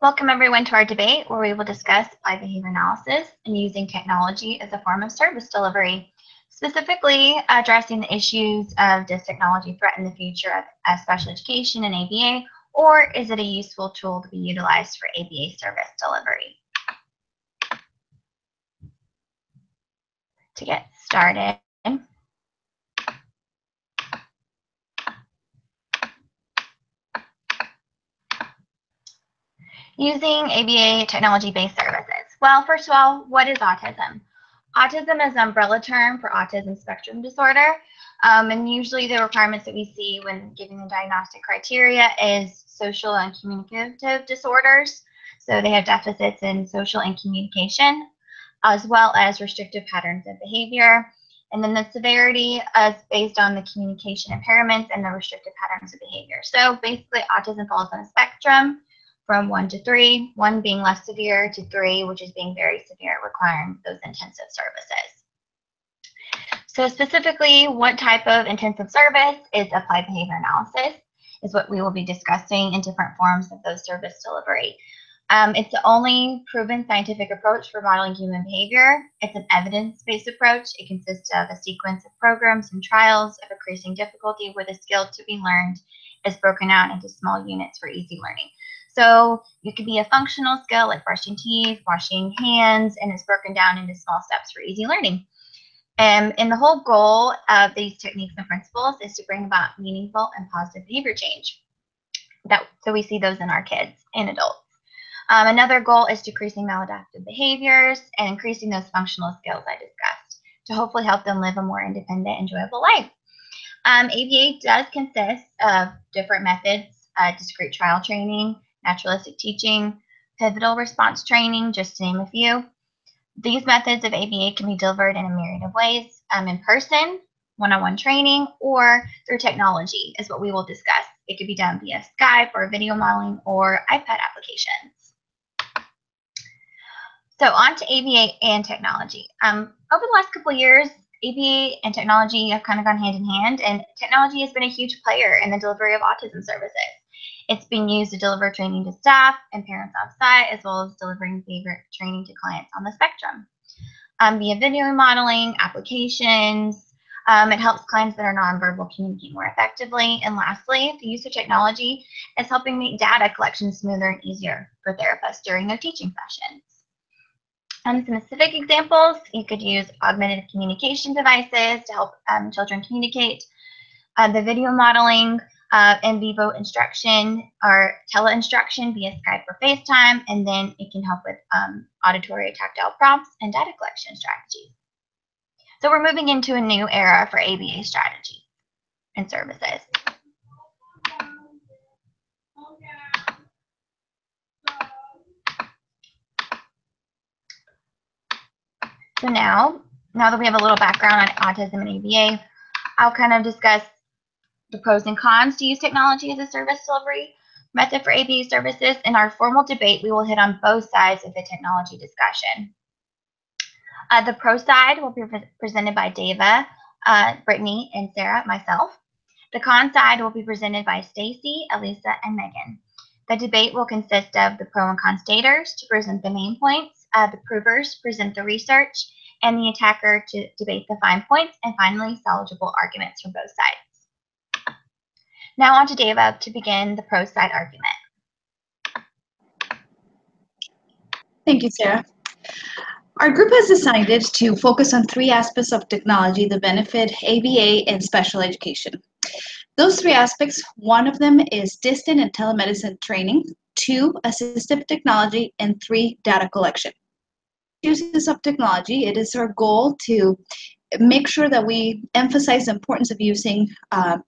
Welcome everyone to our debate where we will discuss applied behavior analysis and using technology as a form of service delivery, specifically addressing the issues of does technology threaten the future of special education and ABA, or is it a useful tool to be utilized for ABA service delivery? To get started, using ABA technology-based services. Well, first of all, what is autism? Autism is an umbrella term for autism spectrum disorder, and usually the requirements that we see when giving the diagnostic criteria is social and communicative disorders. So they have deficits in social and communication, as well as restrictive patterns of behavior. And then the severity is based on the communication impairments and the restrictive patterns of behavior. So basically, autism falls on a spectrum from 1 to 3, 1 being less severe to 3, which is being very severe, requiring those intensive services. So specifically, what type of intensive service is applied behavior analysis is what we will be discussing in different forms of those service delivery. It's the only proven scientific approach for modeling human behavior. It's an evidence-based approach. It consists of a sequence of programs and trials of increasing difficulty where the skill to be learned is broken out into small units for easy learning. So it could be a functional skill like brushing teeth, washing hands, and it's broken down into small steps for easy learning. And the whole goal of these techniques and principles is to bring about meaningful and positive behavior change. So we see those in our kids and adults. Another goal is decreasing maladaptive behaviors and increasing those functional skills I discussed to hopefully help them live a more independent, enjoyable life. ABA does consist of different methods, discrete trial training, naturalistic teaching, pivotal response training, just to name a few. These methods of ABA can be delivered in a myriad of ways, in person, one-on-one training, or through technology is what we will discuss. It could be done via Skype or video modeling or iPad applications. So on to ABA and technology. Over the last couple of years, ABA and technology have kind of gone hand in hand, and technology has been a huge player in the delivery of autism services. It's being used to deliver training to staff and parents on site, as well as delivering behavior training to clients on the spectrum. Via video modeling, applications, it helps clients that are nonverbal communicate more effectively. And lastly, the use of technology is helping make data collection smoother and easier for therapists during their teaching sessions. Some specific examples, you could use augmented communication devices to help children communicate, the video modeling, in vivo instruction or tele-instruction via Skype or FaceTime, and then it can help with auditory or tactile prompts and data collection strategies. So we're moving into a new era for ABA strategy and services. So now that we have a little background on autism and ABA, I'll kind of discuss the pros and cons to use technology as a service delivery method for ABA services. In our formal debate, we will hit on both sides of the technology discussion. The pro side will be presented by Dava, Brittany, and Sarah, myself. The con side will be presented by Stacy, Elisa, and Megan. The debate will consist of the pro and con staters to present the main points, the provers present the research, and the attacker to debate the fine points, and finally, salvageable arguments from both sides. Now on to Dava to begin the pro side argument. Thank you, Sarah. Our group has decided to focus on 3 aspects of technology that benefit ABA and special education. Those 3 aspects, one of them is distant and telemedicine training, 2, assistive technology, and 3, data collection. Uses of technology, it is our goal to make sure that we emphasize the importance of using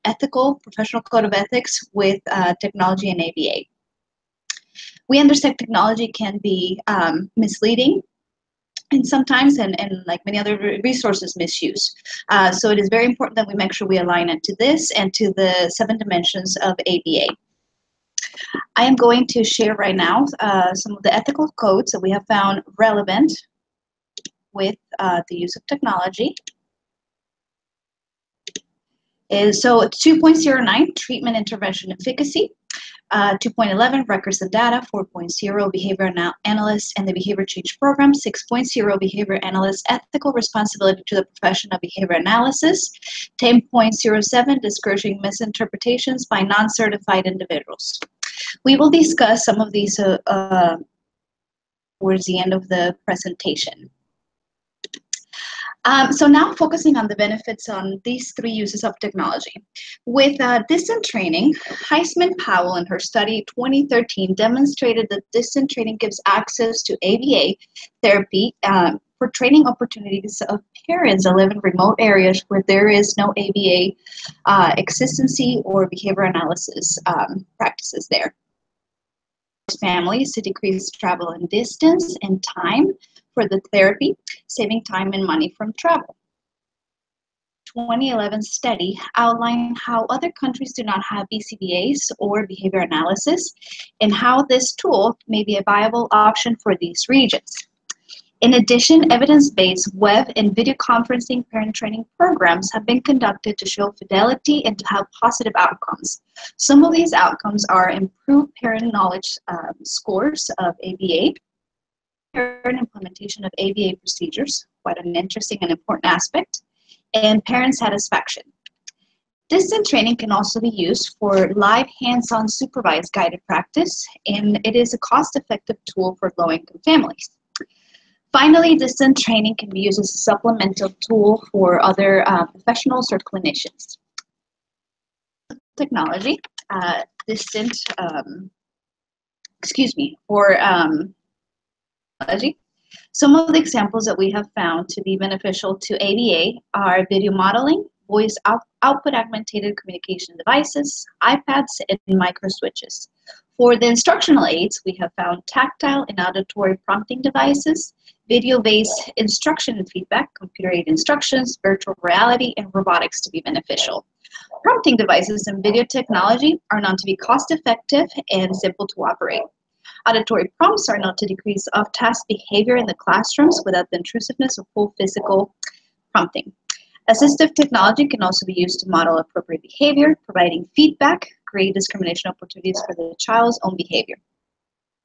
ethical, professional code of ethics with technology and ABA. We understand technology can be misleading, and sometimes, and like many other resources, misuse. So it is very important that we make sure we align it to this and to the 7 dimensions of ABA. I am going to share right now some of the ethical codes that we have found relevant with the use of technology. So 2.09, treatment intervention efficacy. 2.11, records of data. 4.0, behavior analyst and the behavior change program. 6.0, behavior analyst, ethical responsibility to the profession of behavior analysis. 10.07, discouraging misinterpretations by non-certified individuals. We will discuss some of these towards the end of the presentation. So now focusing on the benefits on these three uses of technology. With distant training, Heisman-Powell in her study 2013 demonstrated that distant training gives access to ABA therapy for training opportunities of parents that live in remote areas where there is no ABA existency or behavior analysis practices there. Families to decrease travel and distance and time for the therapy, saving time and money from travel. 2011 study outlined how other countries do not have BCBAs or behavior analysis and how this tool may be a viable option for these regions. In addition, evidence-based web and video conferencing parent training programs have been conducted to show fidelity and to have positive outcomes. Some of these outcomes are improved parent knowledge scores of ABA, parent implementation of ABA procedures, quite an interesting and important aspect, and parent satisfaction. Distant training can also be used for live hands-on supervised guided practice, and it is a cost-effective tool for low-income families. Finally, distant training can be used as a supplemental tool for other professionals or clinicians. Technology, for technology. Some of the examples that we have found to be beneficial to ABA are video modeling, voice output augmented communication devices, iPads, and micro switches. For the instructional aids, we have found tactile and auditory prompting devices, video-based instruction and feedback, computer-aided instructions, virtual reality, and robotics to be beneficial. Prompting devices and video technology are known to be cost-effective and simple to operate. Auditory prompts are known to decrease off-task behavior in the classrooms without the intrusiveness of full physical prompting. Assistive technology can also be used to model appropriate behavior, providing feedback, create discrimination opportunities for the child's own behavior.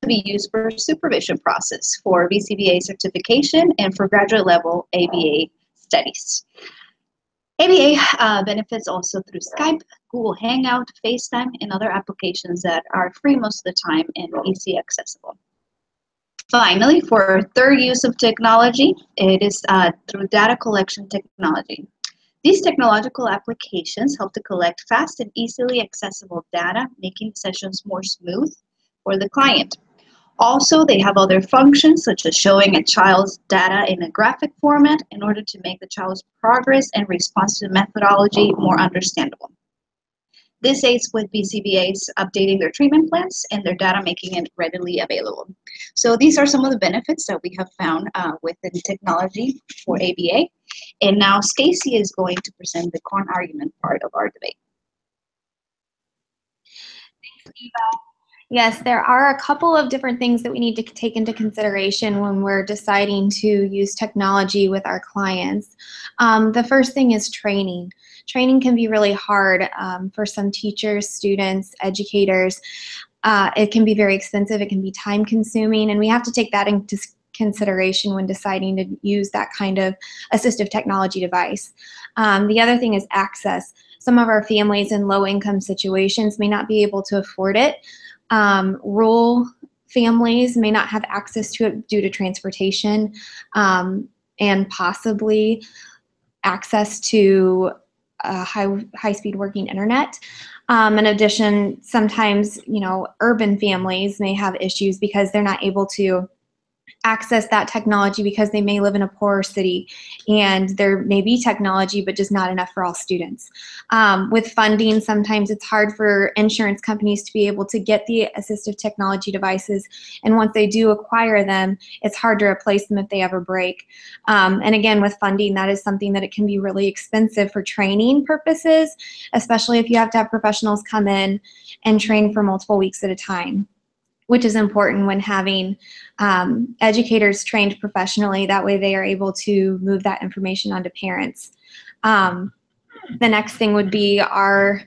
To be used for supervision process for BCBA certification and for graduate level ABA studies. ABA benefits also through Skype, Google Hangout, FaceTime, and other applications that are free most of the time and easily accessible. Finally, for third use of technology, it is through data collection technology. These technological applications help to collect fast and easily accessible data, making sessions more smooth for the client. Also, they have other functions such as showing a child's data in a graphic format in order to make the child's progress and response to the methodology more understandable. This aids with BCBAs updating their treatment plans and their data, making it readily available. So these are some of the benefits that we have found within technology for ABA. And now Stacy is going to present the core argument part of our debate. Thanks, Eva. Yes, there are a couple of different things that we need to take into consideration when we're deciding to use technology with our clients. The first thing is training. Training can be really hard for some teachers, students, educators. It can be very expensive, it can be time consuming, and we have to take that into consideration when deciding to use that kind of assistive technology device. The other thing is access. Some of our families in low income situations may not be able to afford it. Rural families may not have access to it due to transportation and possibly access to high-speed working internet. In addition, sometimes, urban families may have issues because they're not able to access that technology because they may live in a poorer city and there may be technology but just not enough for all students. With funding, sometimes it's hard for insurance companies to be able to get the assistive technology devices, and once they do acquire them, it's hard to replace them if they ever break. And again, with funding, that is something that it can be really expensive for training purposes, especially if you have to have professionals come in and train for multiple weeks at a time, which is important when having educators trained professionally. That way they are able to move that information onto parents. The next thing would be our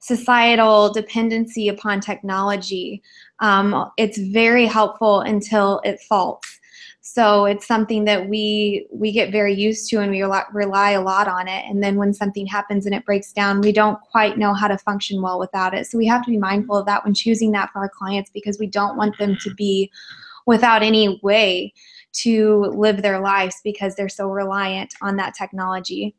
societal dependency upon technology. It's very helpful until it faults. So it's something that we get very used to, and we rely a lot on it. And then when something happens and it breaks down, we don't quite know how to function well without it. So we have to be mindful of that when choosing that for our clients, because we don't want them to be without any way to live their lives because they're so reliant on that technology.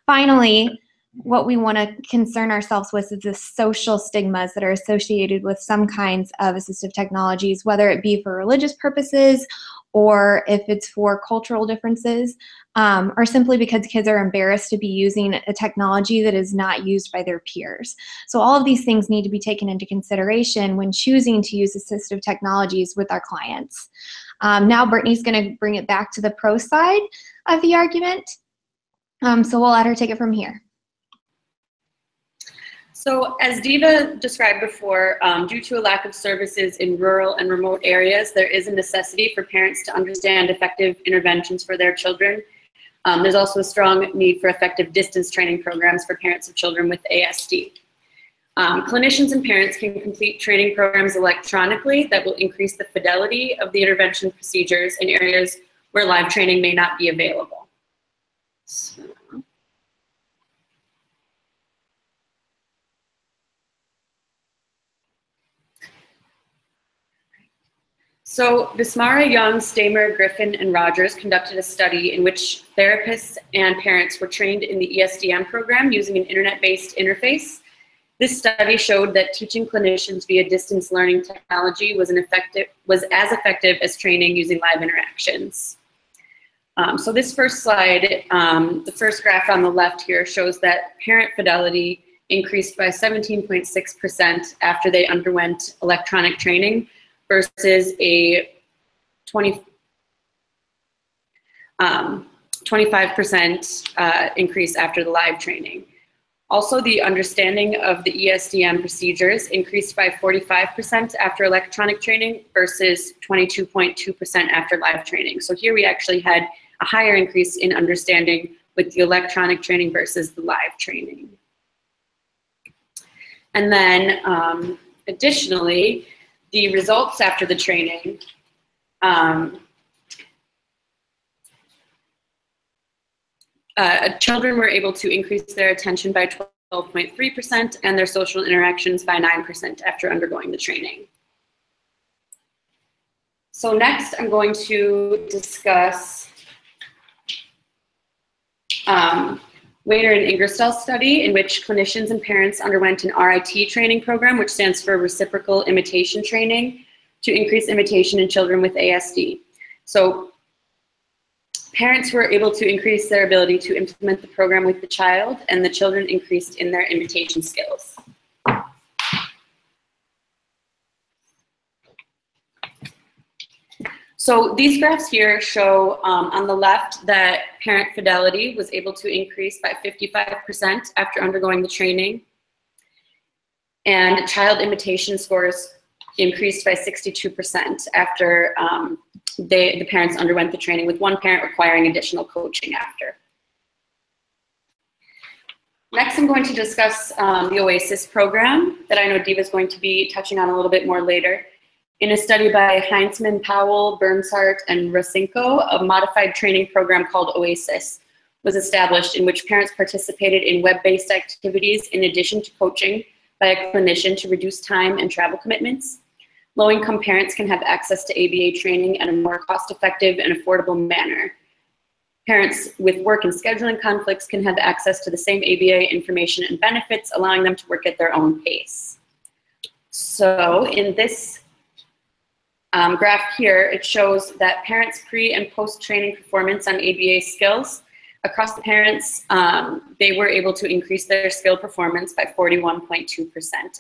Finally, what we want to concern ourselves with is the social stigmas that are associated with some kinds of assistive technologies, whether it be for religious purposes or if it's for cultural differences, or simply because kids are embarrassed to be using a technology that is not used by their peers. So all of these things need to be taken into consideration when choosing to use assistive technologies with our clients. Now Brittany's going to bring it back to the pro side of the argument. So we'll let her take it from here. So as Diva described before, due to a lack of services in rural and remote areas, there is a necessity for parents to understand effective interventions for their children. There's also a strong need for effective distance training programs for parents of children with ASD. Clinicians and parents can complete training programs electronically that will increase the fidelity of the intervention procedures in areas where live training may not be available. So Vismara, Young, Stamer, Griffin, and Rogers conducted a study in which therapists and parents were trained in the ESDM program using an internet-based interface. This study showed that teaching clinicians via distance learning technology was as effective as training using live interactions. So this first slide, the first graph on the left here shows that parent fidelity increased by 17.6% after they underwent electronic training, versus a 25% increase after the live training. Also, the understanding of the ESDM procedures increased by 45% after electronic training versus 22.2% after live training. So here we actually had a higher increase in understanding with the electronic training versus the live training. And then additionally, the results after the training children were able to increase their attention by 12.3% and their social interactions by 9% after undergoing the training. So next I'm going to discuss Wainer and Ingersoll's study, in which clinicians and parents underwent an RIT training program, which stands for Reciprocal Imitation Training, to increase imitation in children with ASD. So parents were able to increase their ability to implement the program with the child, and the children increased in their imitation skills. So these graphs here show on the left that parent fidelity was able to increase by 55% after undergoing the training, and child imitation scores increased by 62% after the parents underwent the training, with one parent requiring additional coaching after. Next, I'm going to discuss the OASIS program that I know Diva is going to be touching on a little bit more later. In a study by Heinzman, Powell, Bernhardt, and Rosinko, a modified training program called OASIS was established, in which parents participated in web-based activities in addition to coaching by a clinician to reduce time and travel commitments. Low-income parents can have access to ABA training in a more cost-effective and affordable manner. Parents with work and scheduling conflicts can have access to the same ABA information and benefits, allowing them to work at their own pace. So in this graph here, it shows that parents' pre- and post-training performance on ABA skills. Across the parents, they were able to increase their skill performance by 41.2%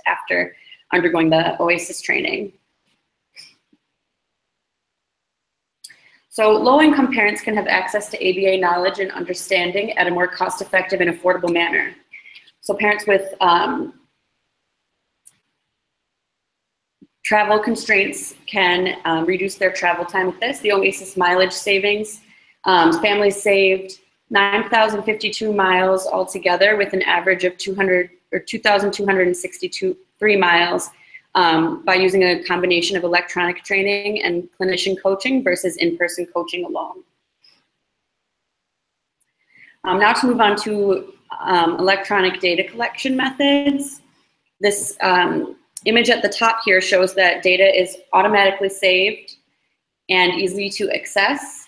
after undergoing the OASIS training. So low-income parents can have access to ABA knowledge and understanding at a more cost-effective and affordable manner. So parents with travel constraints can reduce their travel time with this. The OASIS mileage savings, families saved 9,052 miles altogether, with an average of 2,263 miles by using a combination of electronic training and clinician coaching versus in-person coaching alone. Now to move on to electronic data collection methods. This image at the top here shows that data is automatically saved and easy to access.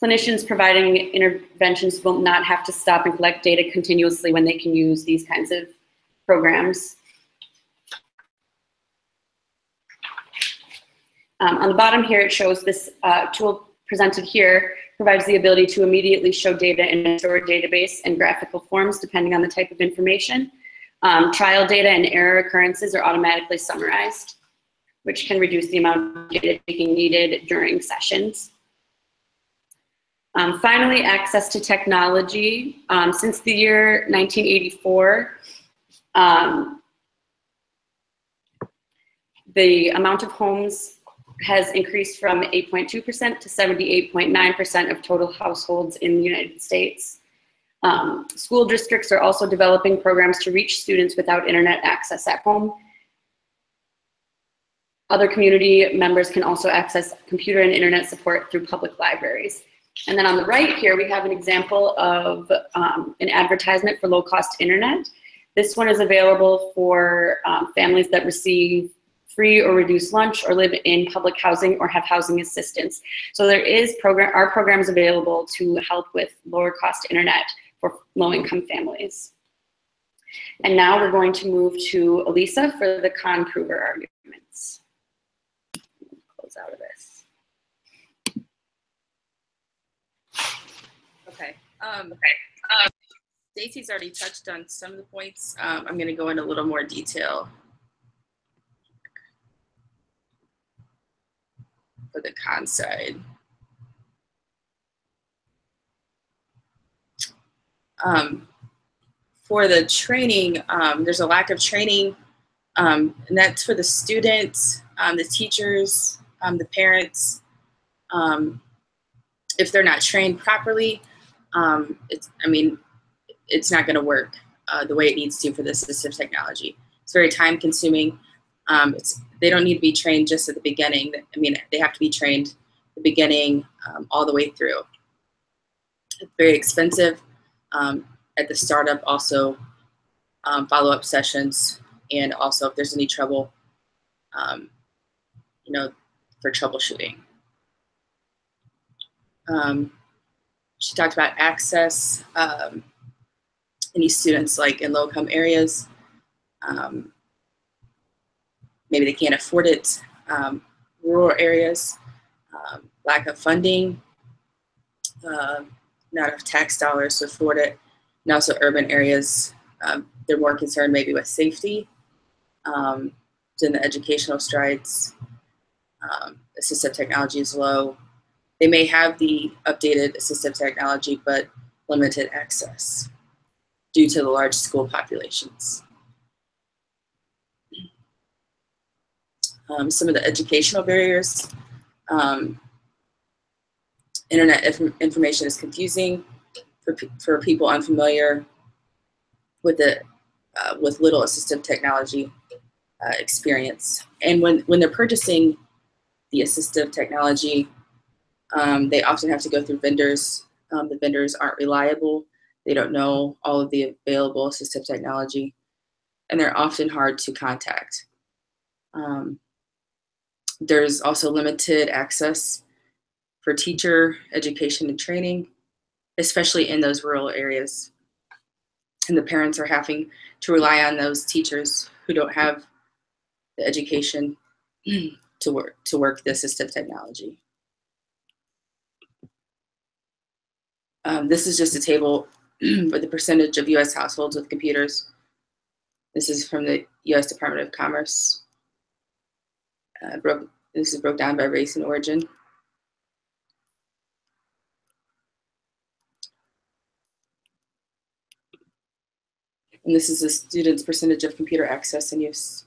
Clinicians providing interventions will not have to stop and collect data continuously when they can use these kinds of programs. On the bottom here, it shows this tool presented here provides the ability to immediately show data in a stored database in graphical forms depending on the type of information. Trial data and error occurrences are automatically summarized, which can reduce the amount of data taking needed during sessions. Finally, access to technology. Since the year 1984, the amount of homes has increased from 8.2% to 78.9% of total households in the United States. School districts are also developing programs to reach students without internet access at home. Other community members can also access computer and internet support through public libraries. And then on the right here, we have an example of an advertisement for low-cost internet. This one is available for families that receive free or reduced lunch or live in public housing or have housing assistance. So there are programs available to help with lower cost internet for low-income families. And now we're going to move to Elisa for the con-prover arguments. Close out of this. Okay. Stacey's already touched on some of the points. I'm going to go into a little more detail for the con side. For the training, there's a lack of training, and that's for the students, the teachers, the parents. If they're not trained properly, it's not going to work the way it needs to for the assistive technology. It's very time consuming. They don't need to be trained just at the beginning. They have to be trained at the beginning all the way through. It's very expensive at the startup, also follow-up sessions, and also if there's any trouble, for troubleshooting. She talked about access. Any students like in low-income areas, maybe they can't afford it. Rural areas, lack of funding, not enough tax dollars to afford it, and also urban areas, they're more concerned maybe with safety, in the educational strides. Assistive technology is low. They may have the updated assistive technology, but limited access due to the large school populations. Some of the educational barriers. Internet information is confusing for people unfamiliar with with little assistive technology experience. And when they're purchasing the assistive technology, they often have to go through vendors. The vendors aren't reliable. They don't know all of the available assistive technology, and they're often hard to contact. There's also limited access for teacher education and training, especially in those rural areas. And the parents are having to rely on those teachers who don't have the education to work the assistive technology. This is just a table for the percentage of U.S. households with computers. This is from the U.S. Department of Commerce. This is broke down by race and origin. And this is the students' percentage of computer access and use.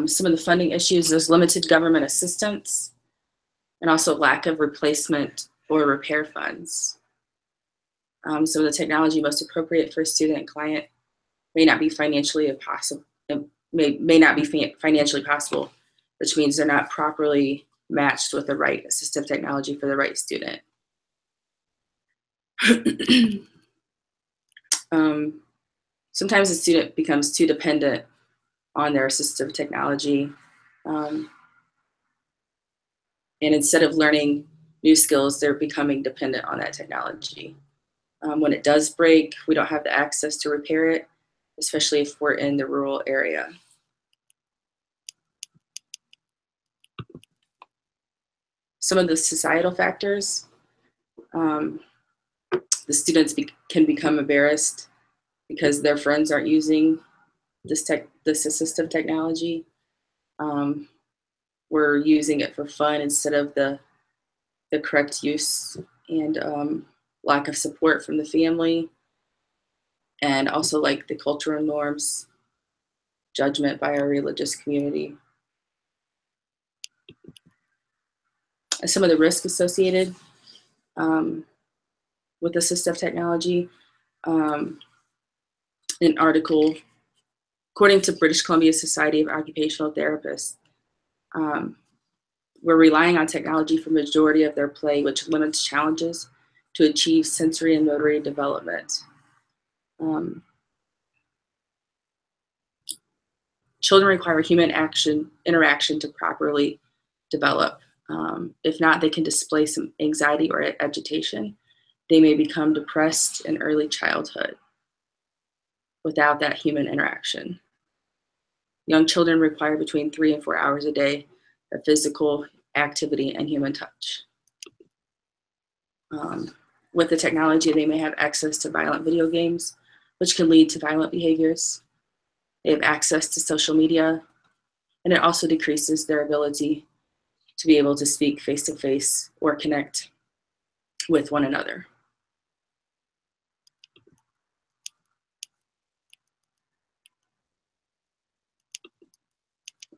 Some of the funding issues, there's limited government assistance and also lack of replacement or repair funds. Some of the technology most appropriate for a student and client may not be financially possible, which means they're not properly matched with the right assistive technology for the right student. Sometimes a student becomes too dependent on their assistive technology. And instead of learning new skills, they're becoming dependent on that technology. When it does break, we don't have the access to repair it, especially if we're in the rural area. Some of the societal factors, the students can become embarrassed because their friends aren't using this assistive technology. We're using it for fun instead of the correct use, and lack of support from the family, and also like the cultural norms, judgment by our religious community. And some of the risks associated with assistive technology. An article, according to British Columbia Society of Occupational Therapists, we're relying on technology for the majority of their play, which limits challenges to achieve sensory and motor development. Children require human interaction to properly develop. If not, they can display some anxiety or agitation. They may become depressed in early childhood without that human interaction. Young children require between 3 and 4 hours a day of physical activity and human touch. With the technology, they may have access to violent video games, which can lead to violent behaviors. They have access to social media, and it also decreases their ability to be able to speak face-to-face or connect with one another.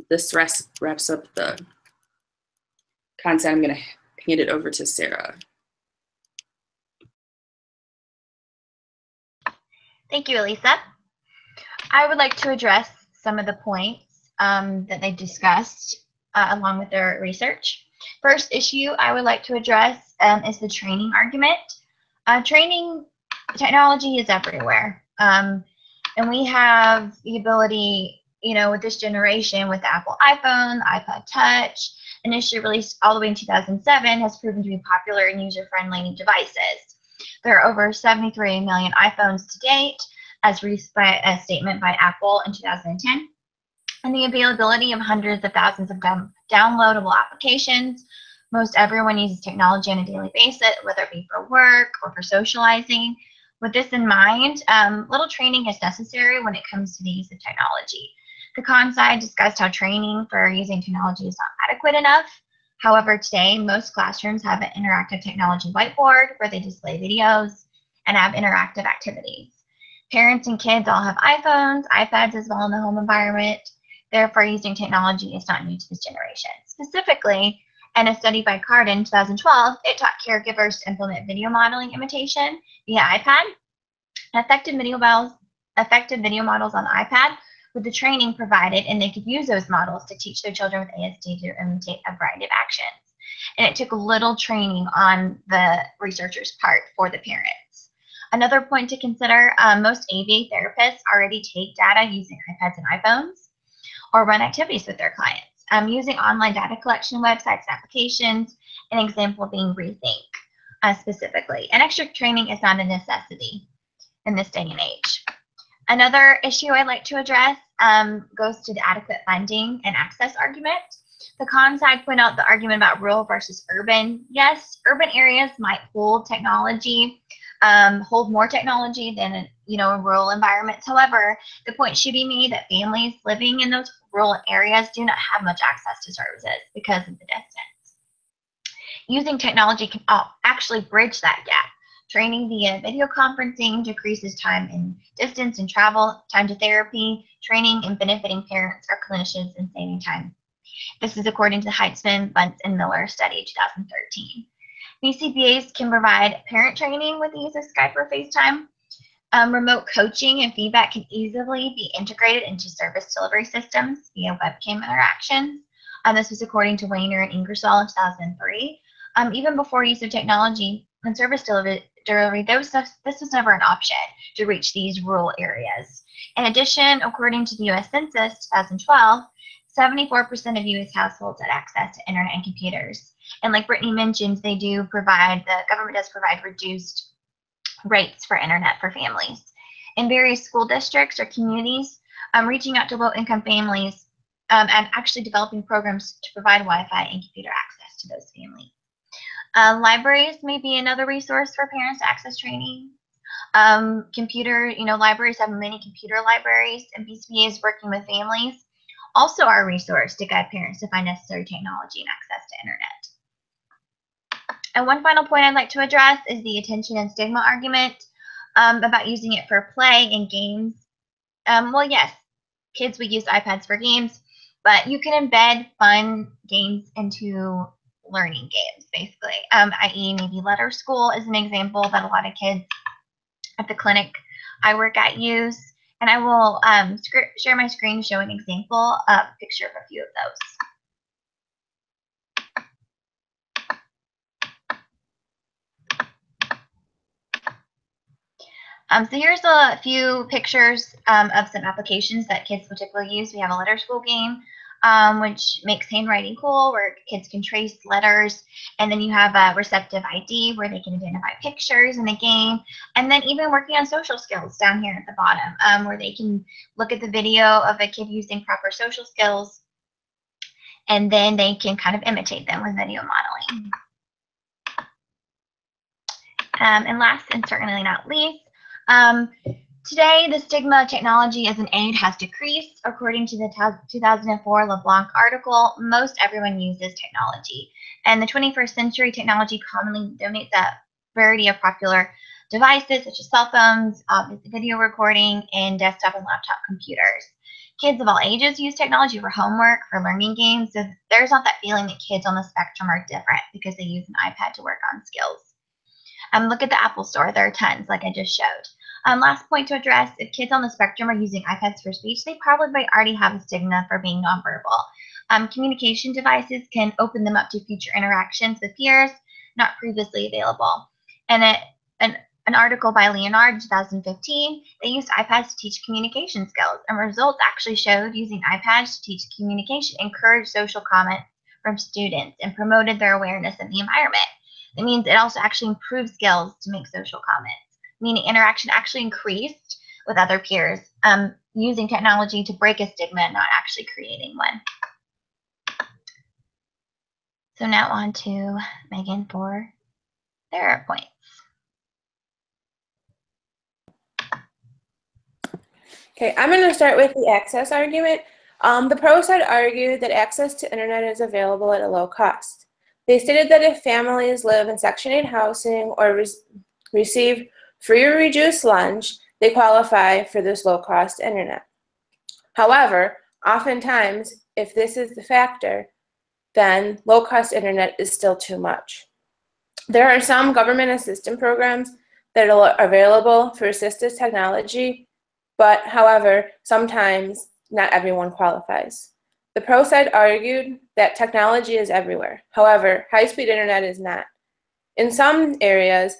This wraps up the content. I'm going to hand it over to Sarah. Thank you, Elisa. I would like to address some of the points that they discussed along with their research. First issue I would like to address is the training argument. Training technology is everywhere. And we have the ability, with this generation, with the Apple iPhone, the iPod Touch, initially released all the way in 2007, has proven to be popular and user-friendly devices. There are over 73 million iPhones to date, as released by a statement by Apple in 2010. And the availability of hundreds of thousands of downloadable applications. Most everyone uses technology on a daily basis, whether it be for work or for socializing. With this in mind, little training is necessary when it comes to the use of technology. The con side discussed how training for using technology is not adequate enough. However, today, most classrooms have an interactive technology whiteboard where they display videos and have interactive activities. Parents and kids all have iPhones, iPads as well in the home environment. Therefore, using technology is not new to this generation. Specifically, in a study by Carden in 2012, it taught caregivers to implement video modeling imitation via iPad. Effective video models on the iPad with the training provided, and they could use those models to teach their children with ASD to imitate a variety of actions. And it took little training on the researchers' part for the parents. Another point to consider, most ABA therapists already take data using iPads and iPhones or run activities with their clients. Using online data collection websites and applications, an example being Rethink specifically. And extra training is not a necessity in this day and age. Another issue I'd like to address goes to the adequate funding and access argument. The con side point out the argument about rural versus urban. Yes, urban areas might hold technology, hold more technology than rural environments. However, the point should be made that families living in those rural areas do not have much access to services because of the distance. Using technology can actually bridge that gap Training via video conferencing decreases time and distance and travel, time to therapy, training and benefiting parents or clinicians and saving time. This is according to the Heitzman, Bunce, and Miller study 2013. BCBAs can provide parent training with the use of Skype or FaceTime. Remote coaching and feedback can easily be integrated into service delivery systems via webcam interactions. This was according to Weiner and Ingersoll in 2003. Even before use of technology and service delivery, this was never an option to reach these rural areas. In addition, according to the U.S. Census 2012, 74% of U.S. households had access to internet and computers. And like Brittany mentioned, the government does provide reduced rates for internet for families. In various school districts or communities, reaching out to low-income families and actually developing programs to provide Wi-Fi and computer access to those families. Libraries may be another resource for parents to access training. Libraries have many computer libraries, and BCBA is working with families. Also are a resource to guide parents to find necessary technology and access to internet. And one final point I'd like to address is the attention and stigma argument about using it for play and games. Well, yes, kids would use iPads for games, but you can embed fun games into learning games, basically, i.e. maybe Letter School is an example that a lot of kids at the clinic I work at use. And I will share my screen to show an example picture of a few of those. So here's a few pictures of some applications that kids will typically use. We have a Letter School game, which makes handwriting cool, where kids can trace letters. And then you have a receptive ID, where they can identify pictures in the game. And then even working on social skills down here at the bottom, where they can look at the video of a kid using proper social skills, and then they can kind of imitate them with video modeling. And last and certainly not least, today, the stigma of technology as an aid has decreased. According to the 2004 LeBlanc article, most everyone uses technology. And the 21st century technology commonly dominates a variety of popular devices, such as cell phones, video recording, and desktop and laptop computers. Kids of all ages use technology for homework, for learning games, so there's not that feeling that kids on the spectrum are different because they use an iPad to work on skills. Look at the Apple Store. There are tons, like I just showed. Last point to address, if kids on the spectrum are using iPads for speech, they probably already have a stigma for being nonverbal. Communication devices can open them up to future interactions with peers not previously available. And an article by Leonard in 2015, they used iPads to teach communication skills, and results actually showed using iPads to teach communication encouraged social comments from students and promoted their awareness of the environment. It means it also actually improved skills to make social comments, meaning interaction actually increased with other peers, using technology to break a stigma, not actually creating one. So now on to Megan for their points. Okay, I'm going to start with the access argument. The pro side argued that access to internet is available at a low cost. They stated that if families live in Section 8 housing or receive free or reduced lunch, they qualify for this low-cost internet. However, oftentimes, if this is the factor, then low-cost internet is still too much. There are some government assistance programs that are available for assistive technology, but however, sometimes not everyone qualifies. The pro side argued that technology is everywhere. However, high-speed internet is not. In some areas,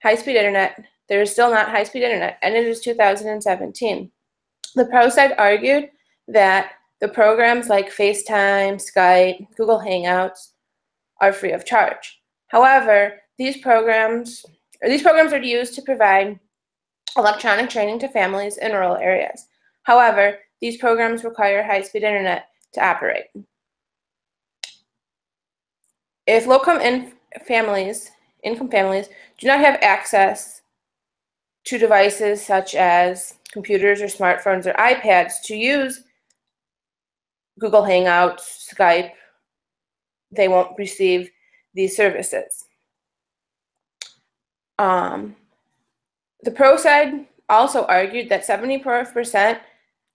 high-speed internet, there is still not high-speed internet, and it is 2017. The pro side argued that the programs like FaceTime, Skype, Google Hangouts are free of charge. However, these programs are used to provide electronic training to families in rural areas. However, these programs require high-speed internet to operate. If low-income families do not have access to devices such as computers or smartphones or iPads to use Google Hangouts, Skype, they won't receive these services. The pro side also argued that 74%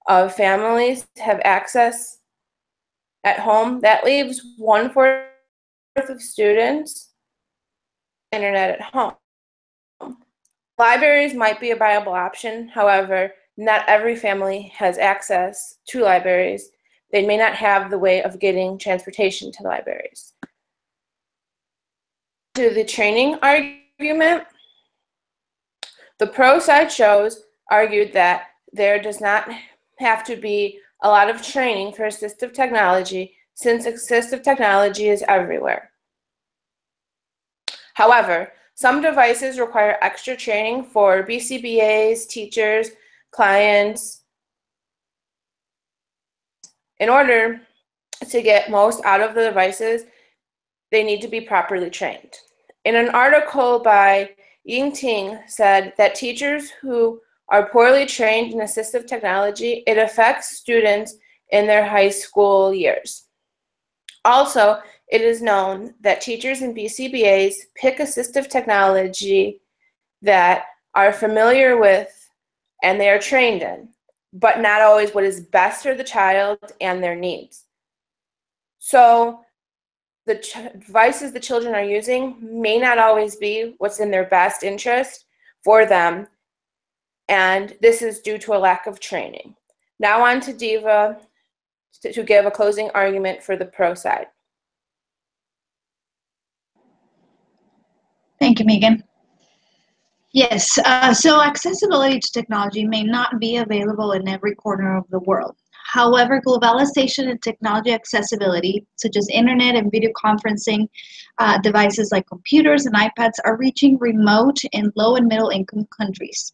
of families have access at home. That leaves 1/4 of students internet at home. Libraries might be a viable option. However, not every family has access to libraries. They may not have the way of getting transportation to libraries. To the training argument, the pro side argued that there does not have to be a lot of training for assistive technology since assistive technology is everywhere. However, some devices require extra training for BCBAs, teachers, clients. In order to get most out of the devices, they need to be properly trained. In an article by Ying Ting said that teachers who are poorly trained in assistive technology, it affects students in their high school years. Also, it is known that teachers in BCBAs pick assistive technology that are familiar with and they are trained in, but not always what is best for the child and their needs. So the devices the children are using may not always be what's in their best interest for them, and this is due to a lack of training. Now on to Diva to give a closing argument for the pro side. Thank you, Megan. Yes, so accessibility to technology may not be available in every corner of the world. However, globalization and technology accessibility, such as internet and video conferencing devices like computers and iPads, are reaching remote and low and middle income countries.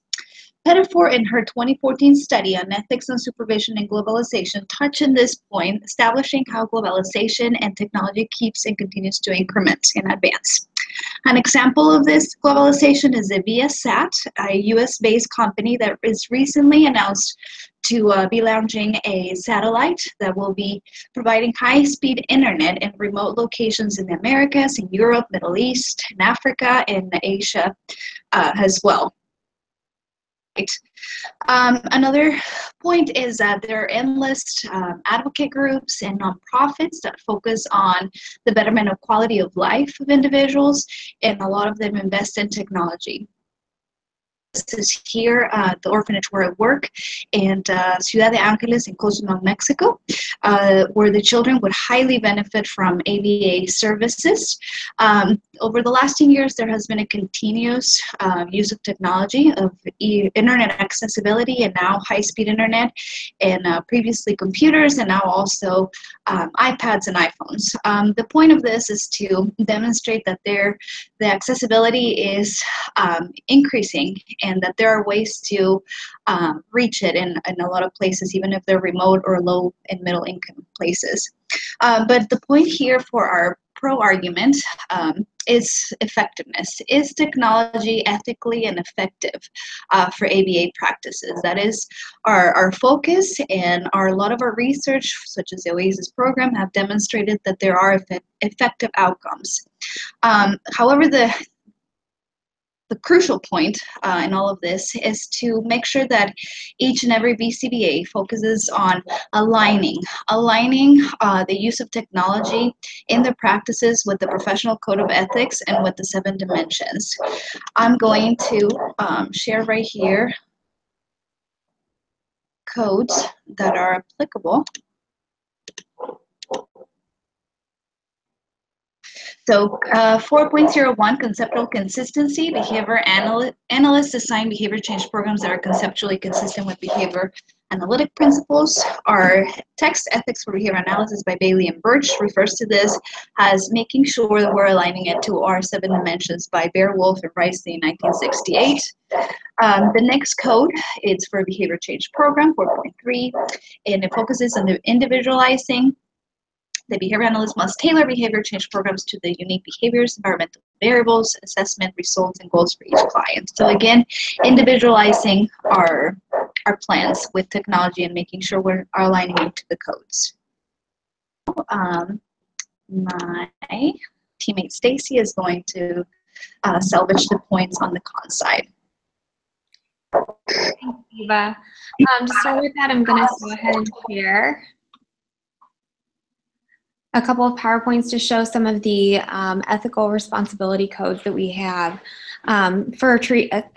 Pettifor, in her 2014 study on ethics and supervision in globalization, touched on this point, establishing how globalization and technology keeps and continues to increment and advance. An example of this globalization is the Viasat, a US-based company that is recently announced to be launching a satellite that will be providing high-speed internet in remote locations in the Americas, in Europe, Middle East, in Africa, and Asia as well. Another point is that there are endless advocate groups and nonprofits that focus on the betterment of quality of life of individuals, and a lot of them invest in technology. This is here, the orphanage where I work, in Ciudad de Angeles in Cozumel, Mexico, where the children would highly benefit from ABA services. Over the last 10 years, there has been a continuous use of technology, of internet accessibility, and now high-speed internet, and previously computers, and now also iPads and iPhones. The point of this is to demonstrate that the accessibility is increasing, and that there are ways to reach it in a lot of places, even if they're remote or low and middle income places. But the point here for our pro argument is effectiveness. Is technology ethically and effective for ABA practices? That is our focus, and a lot of our research, such as the OASIS program, have demonstrated that there are effective outcomes. However, the crucial point in all of this is to make sure that each and every BCBA focuses on aligning the use of technology in their practices with the professional code of ethics and with the 7 dimensions. I'm going to share right here codes that are applicable. So 4.01, conceptual consistency. Behavior analysts assign behavior change programs that are conceptually consistent with behavior analytic principles. Our text ethics for behavior analysis by Bailey and Birch refers to this as making sure that we're aligning it to our 7 dimensions by Bear-Wolf and Rice in 1968. The next code is for behavior change program 4.3, and it focuses on the individualizing. The behavior analyst must tailor behavior change programs to the unique behaviors, environmental variables, assessment, results, and goals for each client. So again, individualizing our plans with technology and making sure we're aligning it to the codes. My teammate Stacy is going to salvage the points on the con side. Thanks, Eva. To start with that, I'm going to go ahead and share a couple of PowerPoints to show some of the ethical responsibility codes that we have for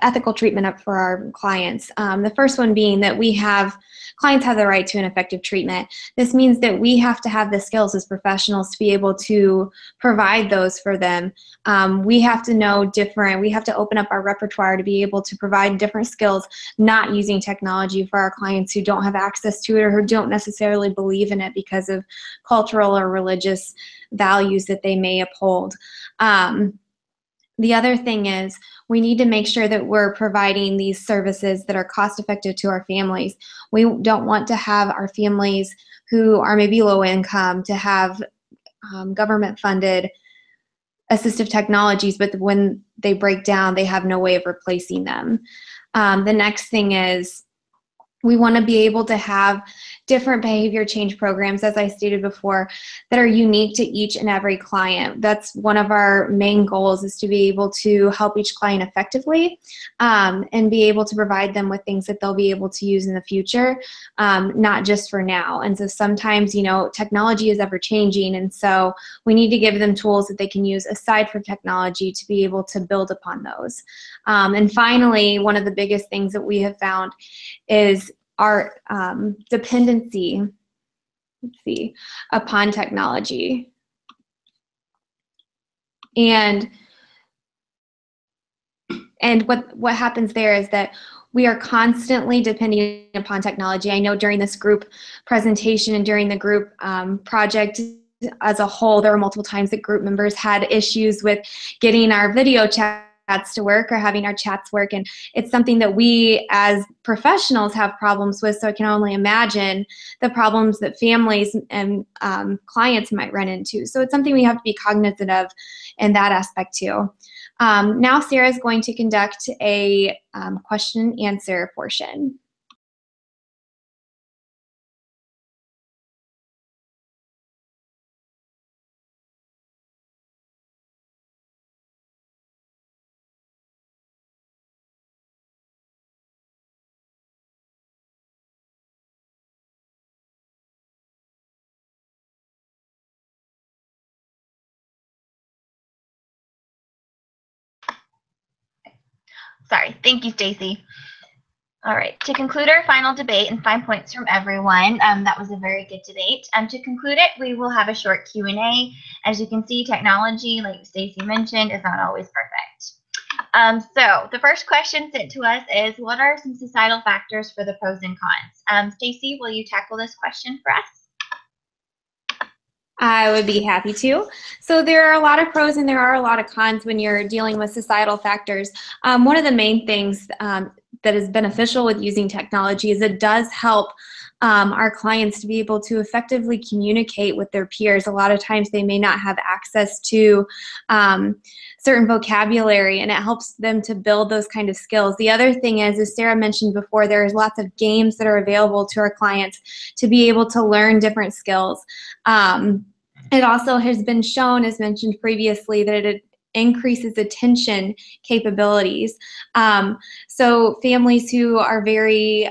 ethical treatment for our clients. The first one being that clients have the right to an effective treatment. This means that we have to have the skills as professionals to be able to provide those for them. We have to know different, we have to open up our repertoire to be able to provide different skills, not using technology for our clients who don't have access to it or who don't necessarily believe in it because of cultural or religious values that they may uphold. The other thing is we need to make sure that we're providing these services that are cost effective to our families. We don't want to have our families who are maybe low income to have government funded assistive technologies, but when they break down, they have no way of replacing them. The next thing is we want to be able to have different behavior change programs, as I stated before, that are unique to each and every client. That's one of our main goals, is to be able to help each client effectively and be able to provide them with things that they'll be able to use in the future, not just for now. And so sometimes, you know, technology is ever changing, and so we need to give them tools that they can use aside from technology to be able to build upon those. And finally, one of the biggest things that we have found is our dependency, upon technology. And what happens there is that we are constantly depending upon technology. I know during this group presentation and during the group project as a whole, there were multiple times that group members had issues with getting our video chats to work or having our chats work, and it's something that we as professionals have problems with, so I can only imagine the problems that families and clients might run into. So it's something we have to be cognizant of in that aspect too. Now Sarah is going to conduct a question and answer portion. Sorry, thank you, Stacy. All right, to conclude our final debate and 5 points from everyone, that was a very good debate. To conclude it, we will have a short Q&A. As you can see, technology, like Stacy mentioned, is not always perfect. So the first question sent to us is, what are some societal factors for the pros and cons? Stacy, will you tackle this question for us? I would be happy to. So there are a lot of pros and there are a lot of cons when you're dealing with societal factors. One of the main things that is beneficial with using technology is it does help our clients to be able to effectively communicate with their peers. A lot of times they may not have access to certain vocabulary, and it helps them to build those kind of skills. The other thing is, as Sarah mentioned before, there's lots of games that are available to our clients to be able to learn different skills. It also has been shown, as mentioned previously, that it increases attention capabilities. So families who are very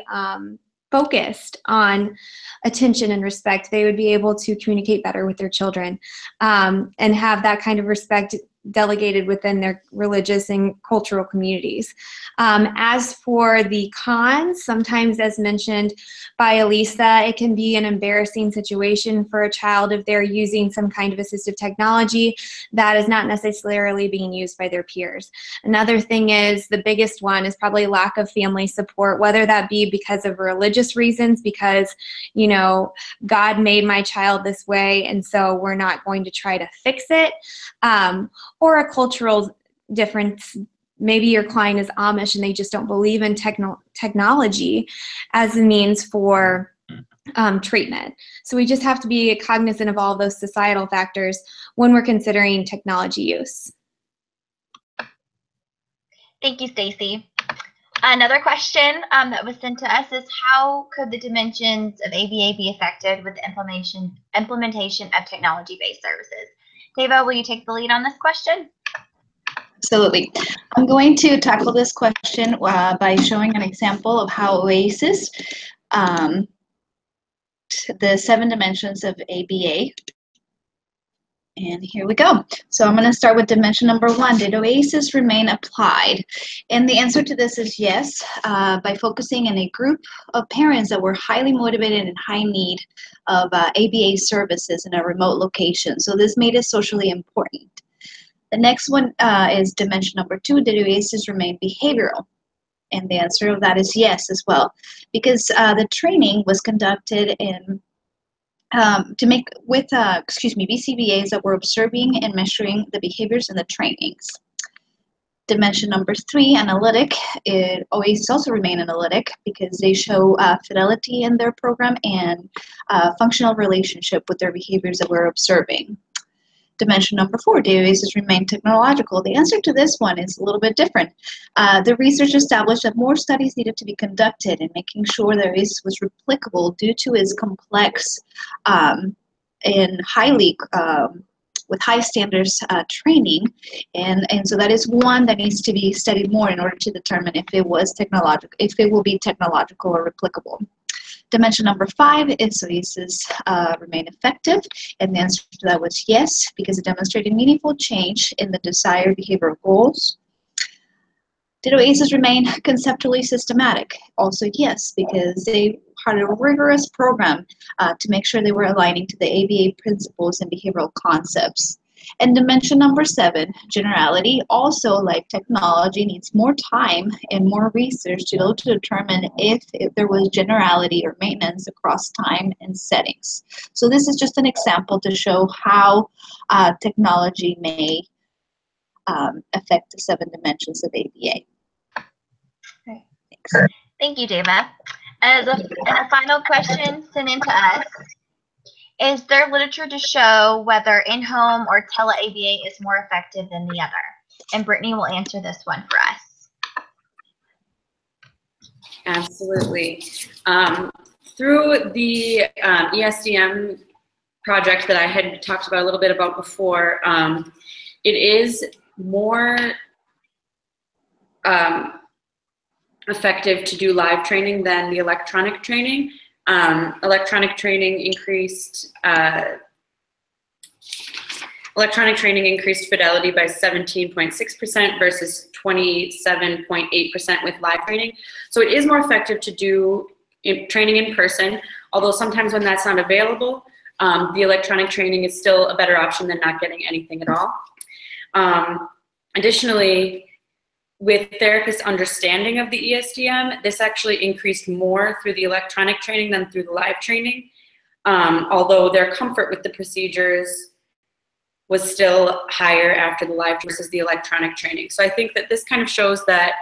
focused on attention and respect, they would be able to communicate better with their children and have that kind of respect delegated within their religious and cultural communities. As for the cons, sometimes, as mentioned by Elisa, it can be an embarrassing situation for a child if they're using some kind of assistive technology that is not necessarily being used by their peers. Another thing is, the biggest one is probably lack of family support, whether that be because of religious reasons, because, you know, God made my child this way and so we're not going to try to fix it, or a cultural difference. Maybe your client is Amish and they just don't believe in technology as a means for treatment. So we just have to be cognizant of all those societal factors when we're considering technology use. Thank you, Stacy. Another question that was sent to us is, how could the dimensions of ABA be affected with the implementation of technology-based services? Deva, will you take the lead on this question? Absolutely. I'm going to tackle this question by showing an example of how OASIS, um, the 7 dimensions of ABA. And here we go. So I'm going to start with dimension number 1. Did OASIS remain applied? And the answer to this is yes, by focusing in a group of parents that were highly motivated and high need of ABA services in a remote location. So this made it socially important. The next one is dimension number 2. Did OASIS remain behavioral? And the answer of that is yes as well, because the training was conducted in BCBAs that were observing and measuring the behaviors in the trainings. Dimension number 3, analytic. It always also remain analytic because they show fidelity in their program and functional relationship with their behaviors that we're observing. Dimension number 4, databases remain technological. The answer to this one is a little bit different. The research established that more studies needed to be conducted in making sure that this was replicable due to its complex and highly with high standards training, and so that is one that needs to be studied more in order to determine if it was technological, if it will be technological or replicable. Dimension number 5 is OASIS remain effective, and the answer to that was yes, because it demonstrated meaningful change in the desired behavioral goals. Did OASIS remain conceptually systematic? Also yes, because they had a rigorous program to make sure they were aligning to the ABA principles and behavioral concepts. And dimension number 7, generality, also like technology, needs more time and more research to be able to determine if there was generality or maintenance across time and settings. So this is just an example to show how technology may affect the 7 dimensions of ABA. Okay. Thanks. Thank you, Dava. And a final question sent in to us. Is there literature to show whether in-home or tele-ABA is more effective than the other? And Brittany will answer this one for us. Absolutely. Through the ESDM project that I had talked about a little bit about before, it is more effective to do live training than the electronic training. Electronic training increased fidelity by 17.6% versus 27.8% with live training. So it is more effective to do training in person, although sometimes when that's not available, the electronic training is still a better option than not getting anything at all. Additionally, with therapists' understanding of the ESDM, this actually increased more through the electronic training than through the live training, although their comfort with the procedures was still higher after the live versus the electronic training. So I think that this kind of shows that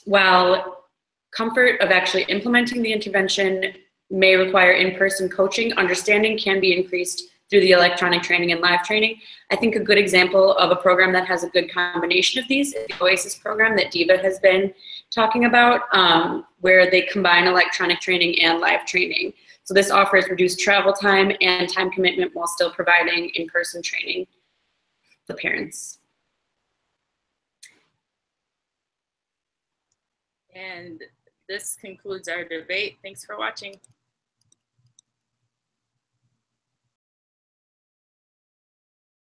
while comfort of actually implementing the intervention may require in-person coaching, understanding can be increased through the electronic training and live training. I think a good example of a program that has a good combination of these is the OASIS program that Diva has been talking about, where they combine electronic training and live training. So this offers reduced travel time and time commitment while still providing in-person training for parents. And this concludes our debate. Thanks for watching.